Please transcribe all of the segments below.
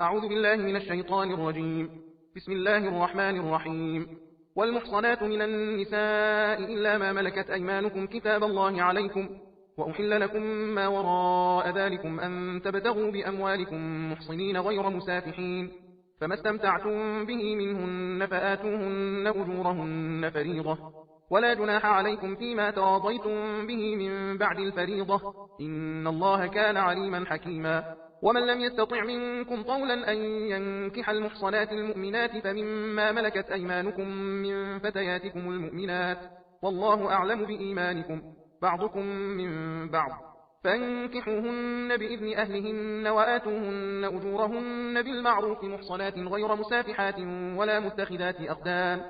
أعوذ بالله من الشيطان الرجيم. بسم الله الرحمن الرحيم. والمحصنات من النساء إلا ما ملكت أيمانكم كتاب الله عليكم، وأحل لكم ما وراء ذلكم أن تبتغوا بأموالكم محصنين غير مسافحين، فما استمتعتم به منهن فآتوهن أجورهن فريضة، ولا جناح عليكم فيما تراضيتم به من بعد الفريضة، إن الله كان عليما حكيما. ومن لم يستطع منكم طولا أن ينكح المحصنات المؤمنات فمما ملكت أيمانكم من فتياتكم المؤمنات، والله أعلم بإيمانكم، بعضكم من بعض، فانكحوهن بإذن أهلهن وآتوهن أجورهن بالمعروف محصنات غير مسافحات ولا متخذات أخدان،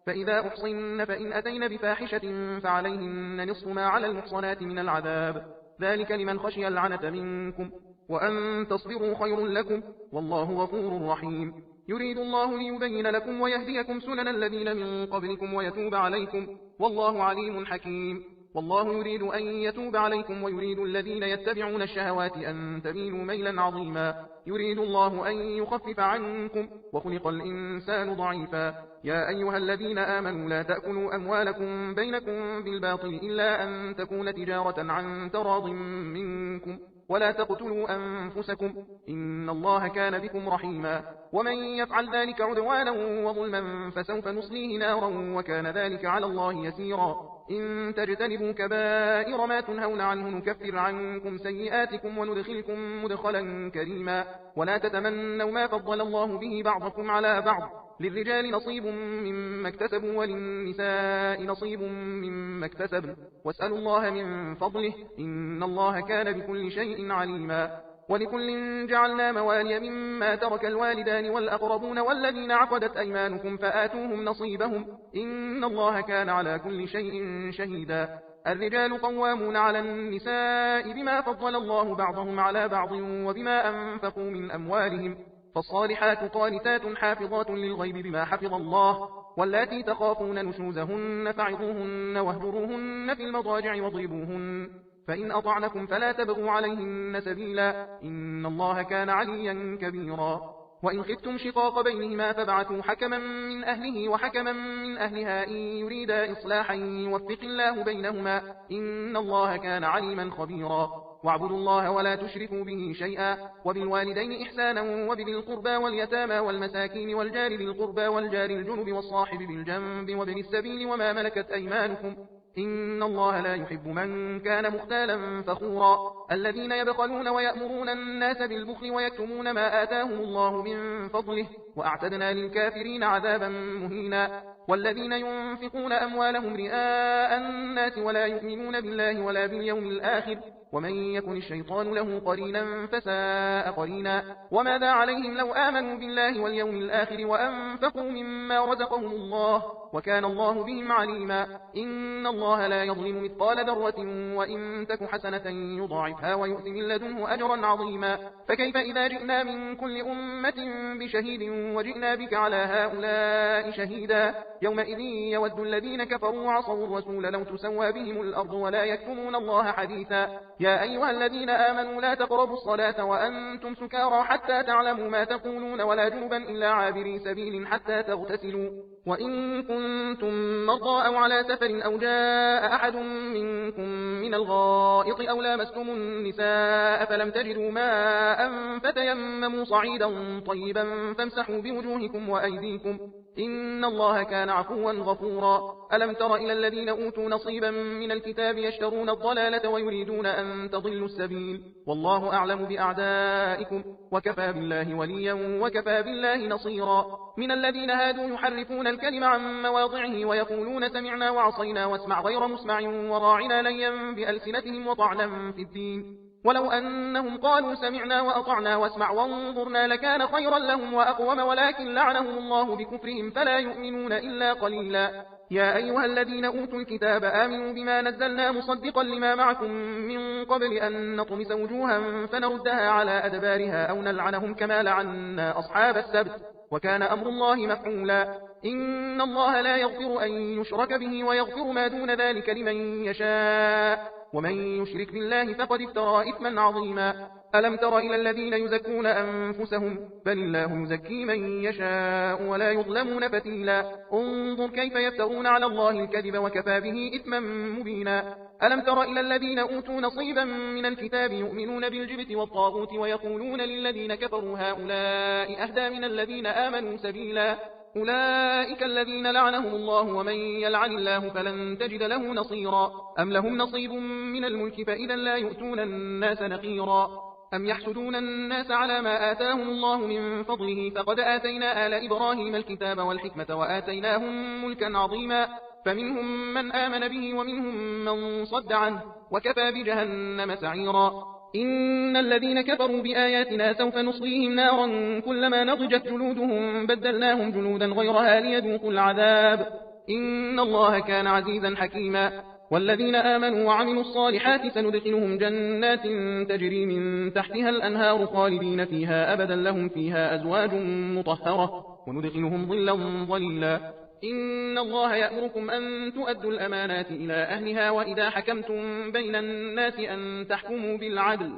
فإذا أحصن فإن أتين بفاحشة فعليهن نصف ما على المحصنات من العذاب، ذلك لمن خشي العنة منكم، وأن تصبروا خير لكم، والله غفور رحيم. يريد الله ليبين لكم ويهديكم سنن الذين من قبلكم ويتوب عليكم، والله عليم حكيم. والله يريد أن يتوب عليكم ويريد الذين يتبعون الشهوات أن تميلوا ميلا عظيما. يريد الله أن يخفف عنكم، وخلق الإنسان ضعيفا. يا أيها الذين آمنوا لا تأكلوا أموالكم بينكم بالباطل إلا أن تكون تجارة عن تراض منكم، ولا تقتلوا أنفسكم، إن الله كان بكم رحيما. ومن يفعل ذلك عدوانا وظلما فسوف نصليه نارا وكان ذلك على الله يسيرا. إن تجتنبوا كبائر ما تنهون عنه نكفر عنكم سيئاتكم وندخلكم مدخلا كريما. ولا تتمنوا ما فضل الله به بعضكم على بعض، للرجال نصيب مما اكتسبوا وللنساء نصيب مما اكتسبن، واسألوا الله من فضله، إن الله كان بكل شيء عليما. ولكل جعلنا موالي مما ترك الوالدان والأقربون والذين عقدت أيمانكم فآتوهم نصيبهم، إن الله كان على كل شيء شهيدا. الرجال قوامون على النساء بما فضل الله بعضهم على بعض وبما أنفقوا من أموالهم، فالصالحات قانتات حافظات للغيب بما حفظ الله. واللاتي تخافون نشوزهن فعظوهن واهجروهن في المضاجع واضربوهن، فإن أطعنكم فلا تبغوا عليهن سبيلا، إن الله كان عليا كبيرا. وإن خفتم شقاق بينهما فابعثوا حكما من أهله وحكما من أهلها إن يريدا إصلاحا يوفق الله بينهما، إن الله كان عليما خبيرا. واعبدوا الله ولا تشركوا به شيئا، وبالوالدين إحسانا وبذي القربى واليتامى والمساكين والجار ذي القربى والجار الجنب والصاحب بالجنب وابن السبيل وما ملكت أيمانكم، إن الله لا يحب من كان مختالا فخورا. الذين يبخلون ويأمرون الناس بالبخل ويكتمون ما آتاهم الله من فضله، وأعتدنا للكافرين عذابا مهينا. والذين ينفقون أموالهم رئاء الناس ولا يؤمنون بالله ولا باليوم الآخر، ومن يكن الشيطان له قرينا فساء قرينا. وماذا عليهم لو آمنوا بالله واليوم الآخر وأنفقوا مما رزقهم الله، وكان الله بهم عليما. إن الله لا يظلم مثقال ذرة وإن تك حسنة يضاعفها ويؤتي من لدنه أجرا عظيما. فكيف إذا جئنا من كل أمة بشهيد وجئنا بك على هؤلاء شهيدا، يومئذ يود الذين كفروا وعصوا الرسول لو تسوى بهم الأرض ولا يكتمون الله حديثا. يا أيها الذين آمنوا لا تقربوا الصلاة وأنتم سكارى حتى تعلموا ما تقولون ولا جنبا إلا عابري سبيل حتى تغتسلوا، وإن كنتم مرضى أو على سفر أو جاء أحد منكم من الغائط أو لامستم النساء فلم تجدوا ماء فتيمموا صعيدا طيبا فامسحوا بوجوهكم وأيديكم، إن الله كان عفوا غفورا. ألم تر إلى الذين أوتوا نصيبا من الكتاب يشترون الضلالة ويريدون أن تضلوا السبيل، والله أعلم بأعدائكم، وكفى بالله وليا وكفى بالله نصيرا. من الذين هادوا يحرفون الكلم عن مواضعه ويقولون سمعنا وعصينا واسمع غير مسمع وراعنا ليا بألسنتهم وطعنا في الدين، ولو أنهم قالوا سمعنا وأطعنا واسمع وانظرنا لكان خيرا لهم وأقوم، ولكن لعنهم الله بكفرهم فلا يؤمنون إلا قليلا. يا أيها الذين أوتوا الكتاب آمنوا بما نزلنا مصدقا لما معكم من قبل أن نطمس وجوها فنردها على أدبارها أو نلعنهم كما لعنا أصحاب السبت، وكان أمر الله مفعولا. إن الله لا يغفر أن يشرك به ويغفر ما دون ذلك لمن يشاء، ومن يشرك بالله فقد افترى إثما عظيما. ألم تر إلى الذين يزكون أنفسهم بل الله يزكي من يشاء ولا يظلمون فتيلا. انظر كيف يفترون على الله الكذب وكفى به إثما مبينا. ألم تر إلى الذين أوتوا نصيبا من الكتاب يؤمنون بالجبت والطاغوت ويقولون للذين كفروا هؤلاء أهدى من الذين آمنوا سبيلا. أولئك الذين لعنهم الله ومن يلعن الله فلن تجد له نصيرا. أم لهم نصيب من الملك فإذا لا يؤتون الناس نقيرا. أم يحسدون الناس على ما آتاهم الله من فضله فقد آتينا آل إبراهيم الكتاب والحكمة وآتيناهم ملكا عظيما. فمنهم من آمن به ومنهم من صد عنه وكفى بجهنم سعيرا. إن الذين كفروا بآياتنا سوف نصليهم نارا كلما نضجت جلودهم بدلناهم جلودا غيرها ليذوقوا العذاب. إن الله كان عزيزا حكيما. والذين آمنوا وعملوا الصالحات سندخلهم جنات تجري من تحتها الأنهار خالدين فيها أبدا لهم فيها أزواج مطهرة وندخلهم ظلا ظليلا. إن الله يأمركم أن تؤدوا الأمانات إلى أهلها وإذا حكمتم بين الناس أن تحكموا بالعدل.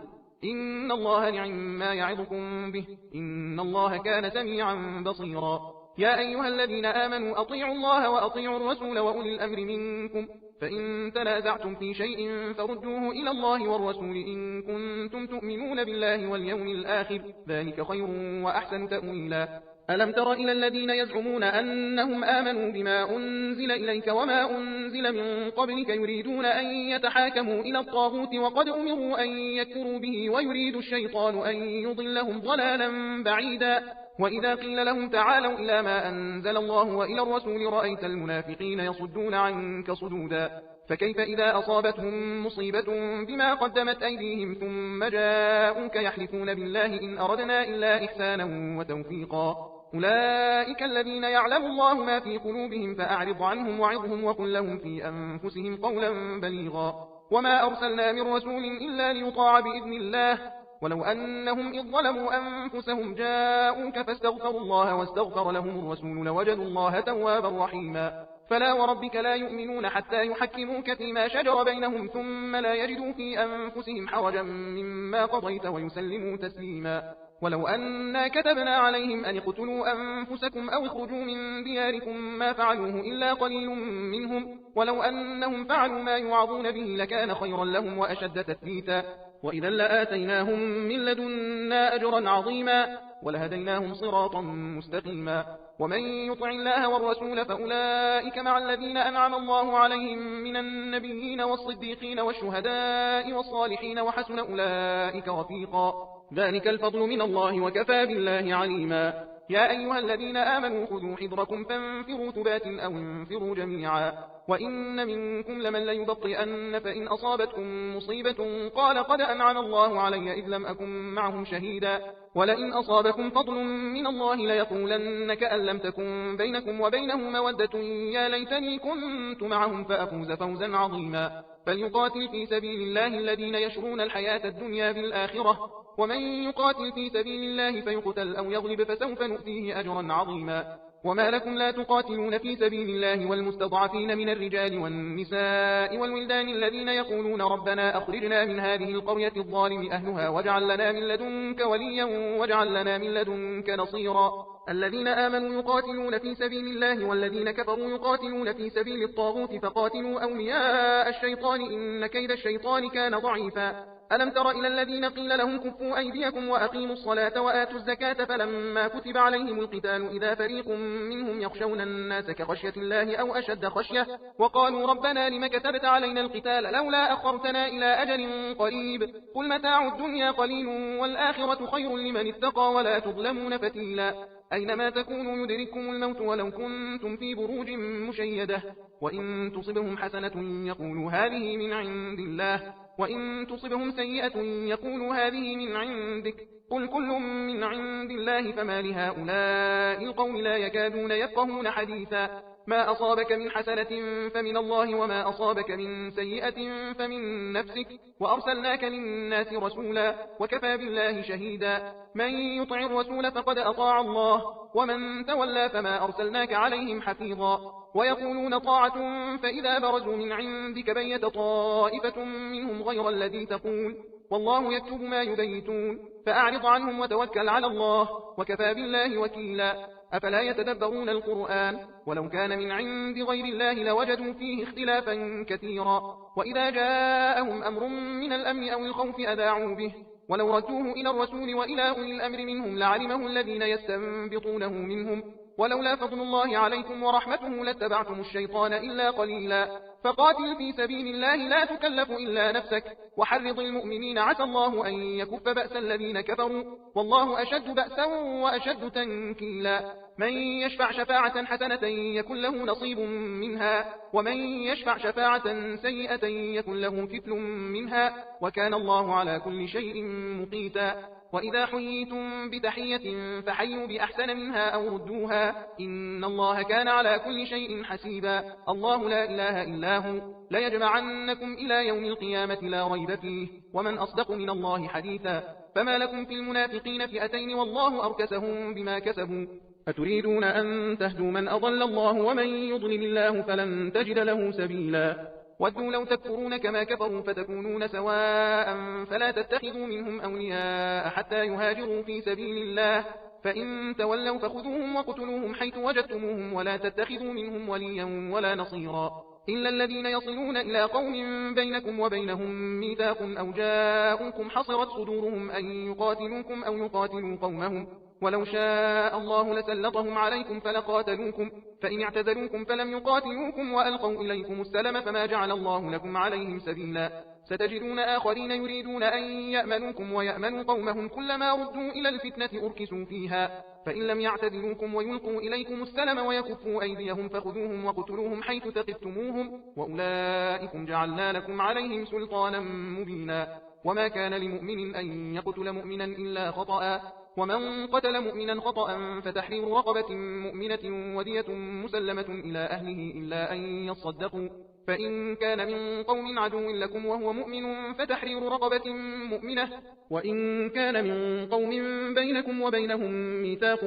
إن الله نعم ما يعظكم به إن الله كان سميعا بصيرا. يا أيها الذين آمنوا أطيعوا الله وأطيعوا الرسول وأولي الأمر منكم فإن تنازعتم في شيء فردوه إلى الله والرسول إن كنتم تؤمنون بالله واليوم الآخر ذلك خير وأحسن تأويلا. ألم تر إلى الذين يزعمون أنهم آمنوا بما أنزل إليك وما أنزل من قبلك يريدون أن يتحاكموا إلى الطاغوت وقد أمروا أن يكفروا به ويريد الشيطان أن يضلهم ضلالا بعيدا. وإذا قيل لهم تعالوا إلى ما أنزل الله وإلى الرسول رأيت المنافقين يصدون عنك صدودا. فكيف إذا أصابتهم مصيبة بما قدمت أيديهم ثم جاءوك يحلفون بالله إن أردنا إلا إحسانا وتوفيقا. أولئك الذين يعلم الله ما في قلوبهم فأعرض عنهم وعظهم وقل لهم في أنفسهم قولا بليغا. وما أرسلنا من رسول إلا ليطاع بإذن الله ولو أنهم إذ ظلموا أنفسهم جاءوك فاستغفروا الله واستغفر لهم الرسول لوجدوا الله توابا رحيما. فلا وربك لا يؤمنون حتى يحكموك فيما شجر بينهم ثم لا يجدوا في أنفسهم حرجا مما قضيت ويسلموا تسليما. ولو أنا كتبنا عليهم أن اقتلوا أنفسكم أو اخرجوا من دياركم ما فعلوه إلا قليل منهم ولو أنهم فعلوا ما يوعظون به لكان خيرا لهم وأشد تثبيتا. وإذا لآتيناهم من لدنا أجرا عظيما ولهديناهم صراطا مستقيما. ومن يطع الله والرسول فأولئك مع الذين أنعم الله عليهم من النبيين والصديقين والشهداء والصالحين وحسن أولئك رفيقا. ذلك الفضل من الله وكفى بالله عليما. يا أيها الذين آمنوا خذوا حذركم فانفروا ثبات أو انفروا جميعا. وإن منكم لمن ليبطئن فإن أصابتكم مصيبة قال قد أنعم الله علي إذ لم أكن معهم شهيدا. ولئن أصابكم فضل من الله ليقولن كأن لم تكن بينكم وبينه مودة يا ليتني كنت معهم فأفوز فوزا عظيما. فليقاتل في سبيل الله الذين يشرون الحياة الدنيا بالآخرة ومن يقاتل في سبيل الله فيقتل أو يغلب فسوف نؤتيه أجرا عظيما. وما لكم لا تقاتلون في سبيل الله والمستضعفين من الرجال والنساء والولدان الذين يقولون ربنا أخرجنا من هذه القرية الظالم أهلها واجعل لنا من لدنك وليا واجعل لنا من لدنك نصيرا. الذين آمنوا يقاتلون في سبيل الله والذين كفروا يقاتلون في سبيل الطاغوت فقاتلوا أولياء الشيطان إن كيد الشيطان كان ضعيفا. ألم تر إلى الذين قيل لهم كفوا أيديكم وأقيموا الصلاة وآتوا الزكاة فلما كتب عليهم القتال إذا فريق منهم يخشون الناس كخشية الله أو أشد خشية وقالوا ربنا لم كتبت علينا القتال لولا أخرتنا إلى أجل قريب قل متاع الدنيا قليل والآخرة خير لمن اتقى ولا تظلمون فتيلا. أينما تكونوا يدرككم الموت ولو كنتم في بروج مشيدة وإن تصبهم حسنة يقولوا هذه من عند الله وإن تصبهم سيئة يقولوا هذه من عندك قل كل من عند الله فما لهؤلاء القوم لا يكادون يفقهون حديثا. ما أصابك من حسنة فمن الله وما أصابك من سيئة فمن نفسك وأرسلناك للناس رسولا وكفى بالله شهيدا من يطع الرسول فقد أطاع الله ومن تولى فما أرسلناك عليهم حفيظا ويقولون طاعة فإذا برزوا من عندك بيت طائفة منهم غير الذي تقول والله يكتب ما يبيتون فأعرض عنهم وتوكل على الله وكفى بالله وكيلا أفلا يتدبرون القرآن ولو كان من عند غير الله لوجدوا فيه اختلافا كثيرا وإذا جاءهم أمر من الأمن أو الخوف أذاعوا به ولو ردوه إلى الرسول وإلى أولي الأمر منهم لعلمه الذين يستنبطونه منهم ولولا فضل الله عليكم ورحمته لاتبعتم الشيطان إلا قليلا فقاتل في سبيل الله لا تكلف إلا نفسك وحرض المؤمنين عسى الله أن يكف بأس الذين كفروا والله أشد بأسا وأشد تنكيلا من يشفع شفاعة حسنة يكن له نصيب منها ومن يشفع شفاعة سيئة يكن له كفل منها وكان الله على كل شيء مقيتا وإذا حييتم بتحية فحيوا بأحسن منها أو ردوها إن الله كان على كل شيء حسيبا الله لا إله إلا هو ليجمعنكم إلى يوم القيامة لا ريب فيه ومن أصدق من الله حديثا فما لكم في المنافقين فئتين والله أركسهم بما كسبوا أتريدون أن تهدوا من أضل الله ومن يضلل الله فلن تجد له سبيلا ودوا لو تكفرون كما كفروا فتكونون سواء فلا تتخذوا منهم أولياء حتى يهاجروا في سبيل الله فإن تولوا فخذوهم وقتلوهم حيث وجدتموهم ولا تتخذوا منهم وليا ولا نصيرا إلا الذين يصلون إلى قوم بينكم وبينهم ميثاق أو جاءوكم حصرت صدورهم أن يقاتلوكم أو يقاتلوا قومهم ولو شاء الله لسلطهم عليكم فلقاتلوكم فإن اعتذروكم فلم يقاتلوكم وألقوا إليكم السلم فما جعل الله لكم عليهم سبيلا ستجدون آخرين يريدون أن يأمنوكم ويأمنوا قومهم كلما ردوا إلى الفتنة أركسوا فيها فإن لم يعتذروكم ويلقوا إليكم السلم ويكفوا أيديهم فخذوهم وقتلوهم حيث ثقفتموهم وأولئكم جعلنا لكم عليهم سلطانا مبينا وما كان لمؤمن أن يقتل مؤمنا إلا خطأ ومن قتل مؤمنا خطأ فتحرير رقبة مؤمنة ودية مسلمة إلى أهله إلا أن يصدقوا فإن كان من قوم عدو لكم وهو مؤمن فتحرير رقبة مؤمنة وإن كان من قوم بينكم وبينهم ميثاق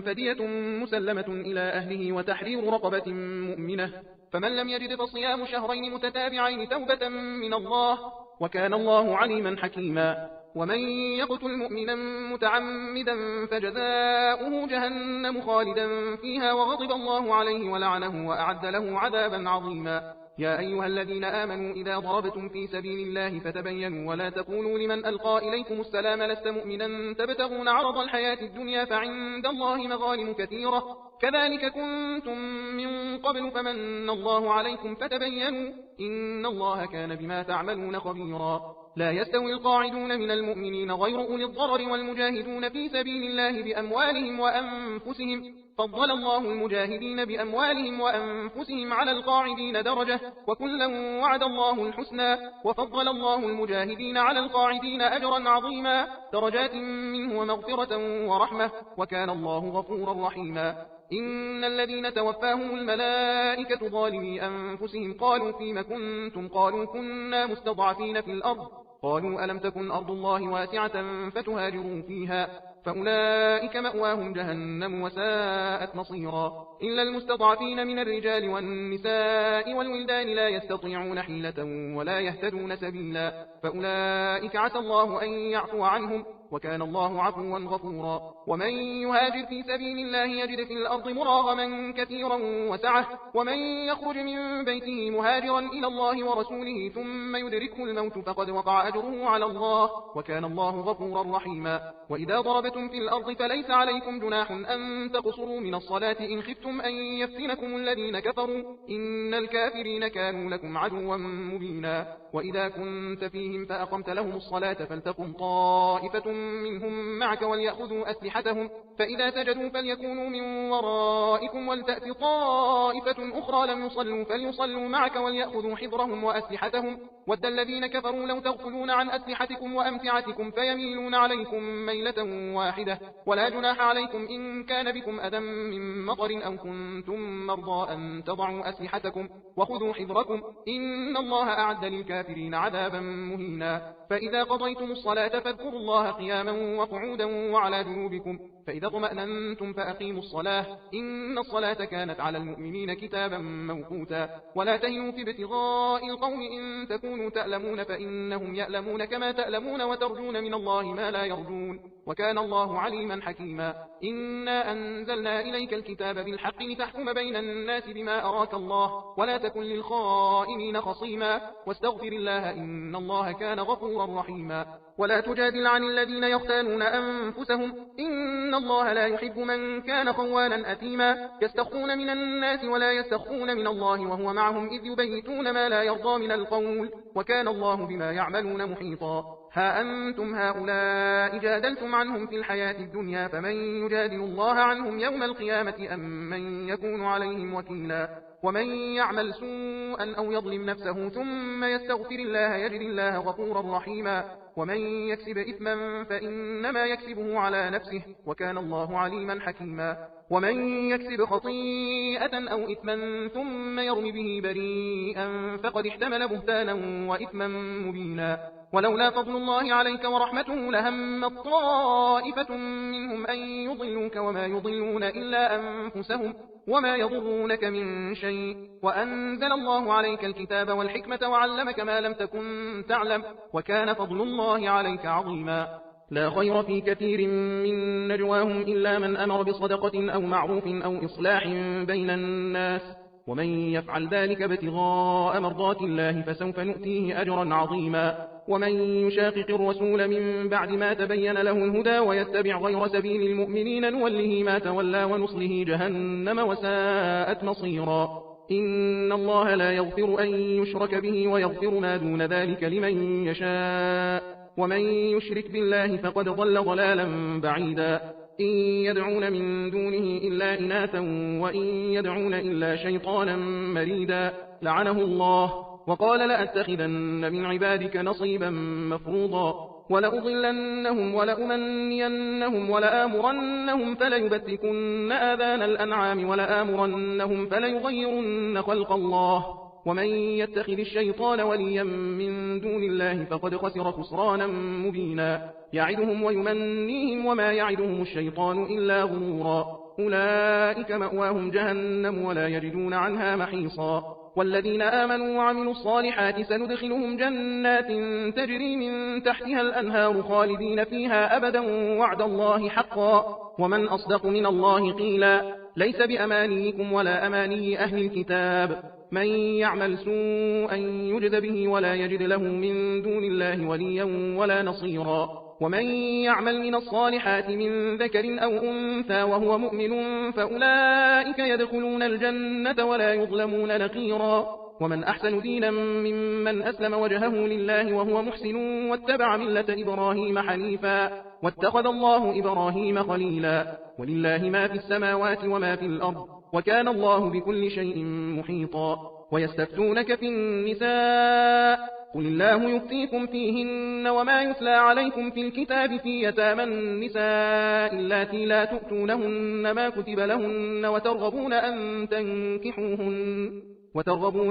فدية مسلمة إلى أهله وتحرير رقبة مؤمنة فمن لم يجد فصيام شهرين متتابعين توبة من الله وكان الله عليما حكيما ومن يقتل مؤمنا متعمدا فجزاؤه جهنم خالدا فيها وغضب الله عليه ولعنه وأعد له عذابا عظيما يا أيها الذين آمنوا إذا ضربتم في سبيل الله فتبينوا ولا تقولوا لمن ألقى إليكم السلام لست مؤمنا تبتغون عرض الحياة الدنيا فعند الله مغانم كثيرة كذلك كنتم من قبل فمن الله عليكم فتبينوا إن الله كان بما تعملون خبيرا لا يستوي القاعدون من المؤمنين غير أولي الضرر والمجاهدون في سبيل الله بأموالهم وأنفسهم فضل الله المجاهدين بأموالهم وأنفسهم على القاعدين درجة وكلا وعد الله الحسنى وفضل الله المجاهدين على القاعدين أجرا عظيما درجات منه ومغفرة ورحمة وكان الله غفورا رحيما إن الذين توفاهم الملائكة ظالمي أنفسهم قالوا فيما كنتم قالوا كنا مستضعفين في الأرض قالوا ألم تكن أرض الله واسعة فتهاجروا فيها فأولئك مأواهم جهنم وساءت مصيرا إلا المستضعفين من الرجال والنساء والولدان لا يستطيعون حيلة ولا يهتدون سبيلا فأولئك عسى الله أن يعفو عنهم وكان الله عفوا غفورا ومن يهاجر في سبيل الله يجد في الأرض مراغما كثيرا وسعة ومن يخرج من بيته مهاجرا إلى الله ورسوله ثم يدركه الموت فقد وقع أجره على الله وكان الله غفورا رحيما وإذا ضربتم في الأرض فليس عليكم جناح أن تقصروا من الصلاة إن خفتم أن يفتنكم الذين كفروا إن الكافرين كانوا لكم عدوا مبينا وإذا كنت فيهم فأقمت لهم الصلاة فلتقم طائفة منهم معك وليأخذوا أسلحتهم، فإذا سجدوا فليكونوا من ورائكم ولتأت طائفة أخرى لم يصلوا فليصلوا معك وليأخذوا حذرهم وأسلحتهم. ود الذين كفروا لو تغفلون عن أسلحتكم وأمتعتكم فيميلون عليكم ميلة واحدة. ولا جناح عليكم إن كان بكم أذى من مطر أو كنتم مرضى أن تضعوا أسلحتكم وخذوا حذركم إن الله أعد للكافرين عذابا مهينا. فإذا قضيتم الصلاة فاذكروا الله قياما وقعودا وعلى جنوبكم، فإذا اطمأننتم فأقيموا الصلاة إن الصلاة كانت على المؤمنين كتابا موقوتا. ولا تهنوا في ابتغاء القوم إن تكونوا تألمون فإنهم يألمون كما تألمون وترجون من الله ما لا يرجون، وكان الله عليما حكيما. إنا أنزلنا إليك الكتاب بالحق لتحكم بين الناس بما أراك الله ولا تكن للخائنين خصيما، واستغفر الله إن الله كان غفورا رحيما. ولا تجادل عن الذين يختانون أنفسهم إن الله لا يحب من كان خوانا أثيما. يستخفون من الناس ولا يستخفون من الله وهو معهم إذ يبيتون ما لا يرضى من القول، وكان الله بما يعملون محيطا. ها أنتم هؤلاء جادلتم عنهم في الحياة الدنيا فمن يجادل الله عنهم يوم القيامة أم من يكون عليهم وكيلا. ومن يعمل سوءا أو يظلم نفسه ثم يستغفر الله يجد الله غفورا رحيما. ومن يكسب إثما فإنما يكسبه على نفسه وكان الله عليما حكيما. ومن يكسب خطيئة أو إثما ثم يرم به بريئا فقد احتمل بهتانا وإثما مبينا. ولولا فضل الله عليك ورحمته لهمت طائفة منهم أن يضلوك وما يضلون إلا أنفسهم وما يضرونك من شيء، وأنزل الله عليك الكتاب والحكمة وعلمك ما لم تكن تعلم وكان فضل الله عليك عظيما. لا خير في كثير من نجواهم إلا من أمر بصدقة أو معروف أو إصلاح بين الناس، ومن يفعل ذلك ابتغاء مرضات الله فسوف نؤتيه أجرا عظيما. ومن يشاقق الرسول من بعد ما تبين له الهدى ويتبع غير سبيل المؤمنين نوله ما تولى ونصله جهنم وساءت مصيرا. إن الله لا يغفر أن يشرك به ويغفر ما دون ذلك لمن يشاء، ومن يشرك بالله فقد ضل ضلالا بعيدا. إن يدعون من دونه إلا إناثا وإن يدعون إلا شيطانا مريدا لعنه الله وقال لأتخذن من عبادك نصيبا مفروضا. ولأضلنهم ولأمنينهم ولآمرنهم فليبتكن آذان الأنعام ولآمرنهم فليغيرن خلق الله. ومن يتخذ الشيطان وليا من دون الله فقد خسر خسرانا مبينا. يعدهم ويمنيهم وما يعدهم الشيطان إلا غرورا. أولئك مأواهم جهنم ولا يجدون عنها محيصا. والذين آمنوا وعملوا الصالحات سندخلهم جنات تجري من تحتها الأنهار خالدين فيها أبدا وعد الله حقا ومن أصدق من الله قيلا. ليس بأمانيكم ولا أماني أهل الكتاب من يعمل سوءا يجز به ولا يجد له من دون الله وليا ولا نصيرا. ومن يعمل من الصالحات من ذكر أو أنثى وهو مؤمن فأولئك يدخلون الجنة ولا يظلمون نقيرا. ومن أحسن دينا ممن أسلم وجهه لله وهو محسن واتبع ملة إبراهيم حنيفا واتخذ الله إبراهيم خليلا. ولله ما في السماوات وما في الأرض وكان الله بكل شيء محيطا. ويستفتونك في النساء قل الله يفتيكم فيهن وما يتلى عليكم في الكتاب في يتامى النساء اللاتي لا تؤتونهن ما كتب لهن وترغبون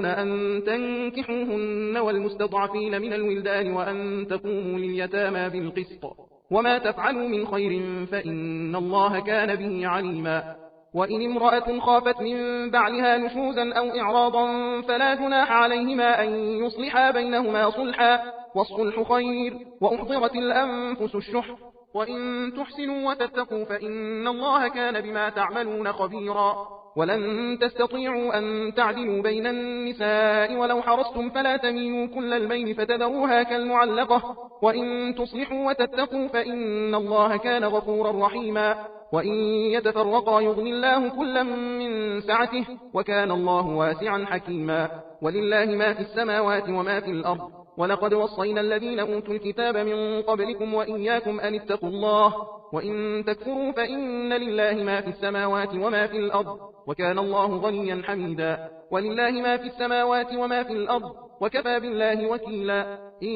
أن تنكحوهن والمستضعفين من الولدان وأن تقوموا لليتامى بالقسط وما تفعلوا من خير فإن الله كان به عليما. وإن امرأة خافت من بعلها نشوزا أو إعراضا فلا جناح عليهما أن يصلحا بينهما صلحا والصلح خير وأحضرت الأنفس الشح وإن تحسنوا وتتقوا فإن الله كان بما تعملون خبيرا. ولن تستطيعوا أن تعدلوا بين النساء ولو حرصتم فلا تميلوا كل الميل فتذروها كالمعلقة وإن تصلحوا وتتقوا فإن الله كان غفورا رحيما. وإن يتفرقا يغن الله كلا من سعته وكان الله واسعا حكيما. ولله ما في السماوات وما في الأرض ولقد وصينا الذين أوتوا الكتاب من قبلكم وإياكم أن اتقوا الله وإن تكفروا فإن لله ما في السماوات وما في الأرض وكان الله غنيا حميدا ولله ما في السماوات وما في الأرض وكفى بالله وكيلا إن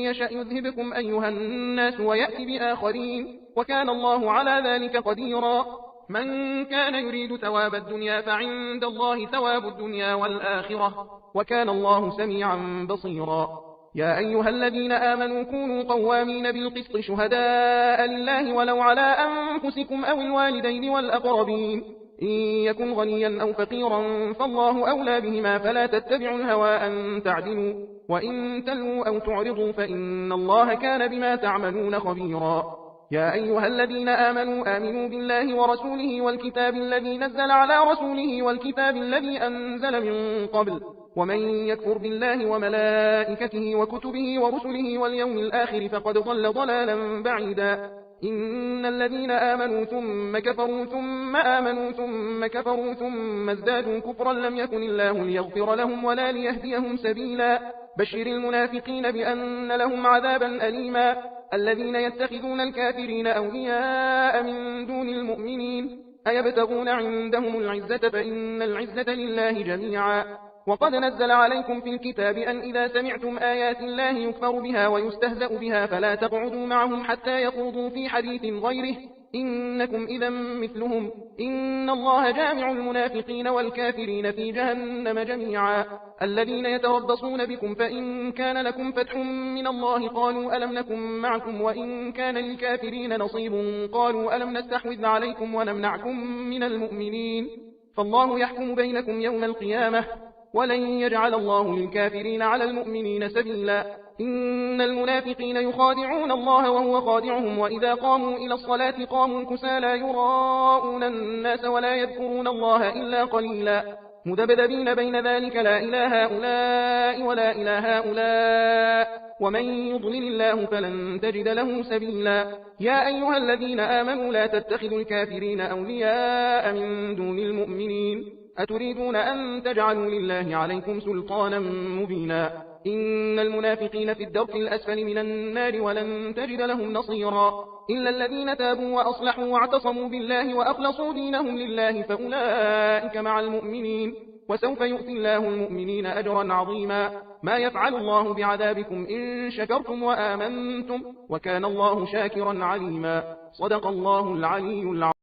يشأ يذهبكم أيها الناس ويأتي بآخرين وكان الله على ذلك قديرا من كان يريد ثواب الدنيا فعند الله ثواب الدنيا والآخرة وكان الله سميعا بصيرا يا أيها الذين آمنوا كونوا قوامين بالقسط شهداء لله ولو على أنفسكم أو الوالدين والأقربين إن يكن غنيا أو فقيرا فالله أولى بهما فلا تتبعوا الهوى أن تعدلوا وإن تلووا أو تعرضوا فإن الله كان بما تعملون خبيرا يا أيها الذين آمنوا بالله ورسوله والكتاب الذي نزل على رسوله والكتاب الذي أنزل من قبل ومن يكفر بالله وملائكته وكتبه ورسله واليوم الآخر فقد ضل ضلالا بعيدا إن الذين آمنوا ثم كفروا ثم آمنوا ثم كفروا ثم ازدادوا كفرا لم يكن الله ليغفر لهم ولا ليهديهم سبيلا بشر المنافقين بأن لهم عذابا أليما الذين يتخذون الكافرين أولياء من دون المؤمنين أيبتغون عندهم العزة فإن العزة لله جميعا وقد نزل عليكم في الكتاب أن إذا سمعتم آيات الله يكفر بها ويستهزأ بها فلا تقعدوا معهم حتى يخوضوا في حديث غيره إنكم إذا مثلهم إن الله جامع المنافقين والكافرين في جهنم جميعا الذين يتربصون بكم فإن كان لكم فتح من الله قالوا ألم نكن معكم وإن كان للكافرين نصيب قالوا ألم نستحوذ عليكم ونمنعكم من المؤمنين فالله يحكم بينكم يوم القيامة ولن يجعل الله للكافرين على المؤمنين سبيلا إن المنافقين يخادعون الله وهو خادعهم وإذا قاموا إلى الصلاة قاموا كسالى يراءون الناس ولا يذكرون الله إلا قليلا مذبذبين بين ذلك لا إله هؤلاء ولا إله هؤلاء ومن يضلل الله فلن تجد له سبيلا يا أيها الذين آمنوا لا تتخذوا الكافرين أولياء من دون المؤمنين أتريدون أن تجعلوا لله عليكم سلطانا مبينا إن المنافقين في الدرك الأسفل من النار ولن تجد لهم نصيرا إلا الذين تابوا وأصلحوا واعتصموا بالله وأخلصوا دينهم لله فأولئك مع المؤمنين وسوف يؤتي الله المؤمنين أجرا عظيما ما يفعل الله بعذابكم إن شكرتم وآمنتم وكان الله شاكرا عليما صدق الله العلي العظيم.